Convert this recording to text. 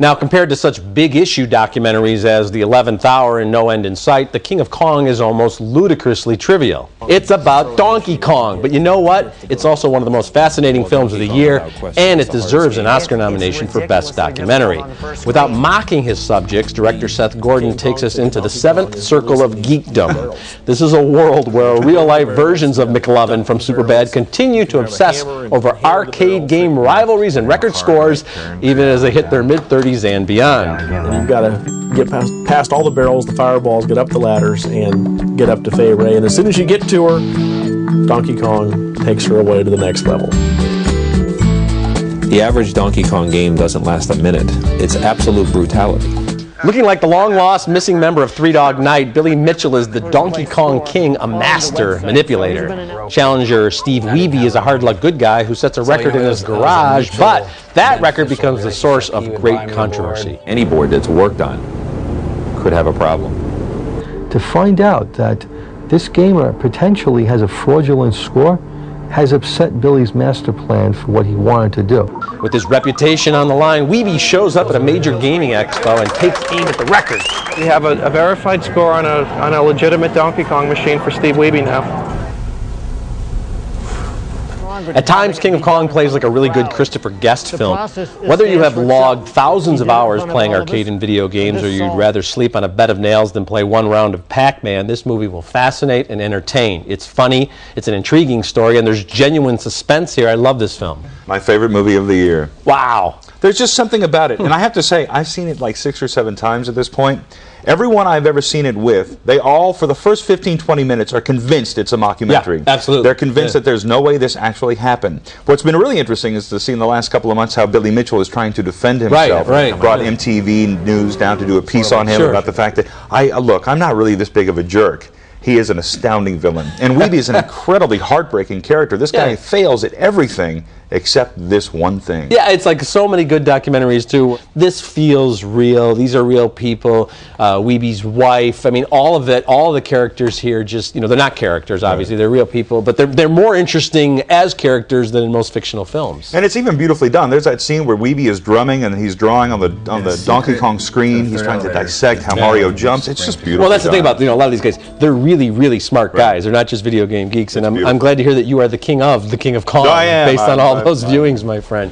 Now, compared to such big-issue documentaries as The 11th Hour and No End in Sight, The King of Kong is almost ludicrously trivial. It's about Donkey Kong, but you know what? It's also one of the most fascinating films of the year, and it deserves an Oscar nomination for Best Documentary. Without mocking his subjects, director Seth Gordon takes us into the seventh circle of geekdom. This is a world where real-life versions of McLovin from Superbad continue to obsess over arcade game rivalries and record scores, even as they hit their mid-30s and beyond. And you've got to get past all the barrels, the fireballs, get up the ladders, and get up to Fay Ray. And as soon as you get to her, Donkey Kong takes her away to the next level. The average Donkey Kong game doesn't last a minute. It's absolute brutality. Looking like the long-lost missing member of Three Dog Night, Billy Mitchell is the Donkey Kong King, a master manipulator. Challenger Steve Wiebe is a hard-luck good guy who sets a record in his garage, but that record becomes the source of great controversy. Any board that's worked on could have a problem. To find out that this gamer potentially has a fraudulent score has upset Billy's master plan for what he wanted to do. With his reputation on the line, Wiebe shows up at a major gaming expo and takes aim at the record. We have a verified score on a legitimate Donkey Kong machine for Steve Wiebe now. At times, King of Kong plays like a really good Christopher Guest film. Whether you have logged thousands of hours playing arcade and video games, or you'd rather sleep on a bed of nails than play one round of Pac-Man, this movie will fascinate and entertain. It's funny, it's an intriguing story, and there's genuine suspense here. I love this film. My favorite movie of the year. Wow. There's just something about it. And I have to say, I've seen it like 6 or 7 times at this point. Everyone I've ever seen it with, they all, for the first 15, 20 minutes, are convinced it's a mockumentary. Yeah, absolutely. They're convinced that there's no way this actually happened. What's been really interesting is to see in the last couple of months how Billy Mitchell is trying to defend himself. Brought MTV News down to do a piece on him about the fact that, look, I'm not really this big of a jerk. He is an astounding villain. And Wiebe is an incredibly heartbreaking character. This guy fails at everything except this one thing. Yeah, it's like so many good documentaries too. This feels real. These are real people. Wiebe's wife. I mean, all of it. All of the characters here, just they're not characters. Obviously, they're real people, but they're more interesting as characters than in most fictional films. And it's even beautifully done. There's that scene where Wiebe is drumming and he's drawing on the Donkey Kong screen. He's trying to dissect how Mario jumps. It's just beautiful. Well, that's the thing about a lot of these guys. They're really, really smart guys. They're not just video game geeks. And I'm glad to hear that you are the king of Kong, based on all those viewings, my friend.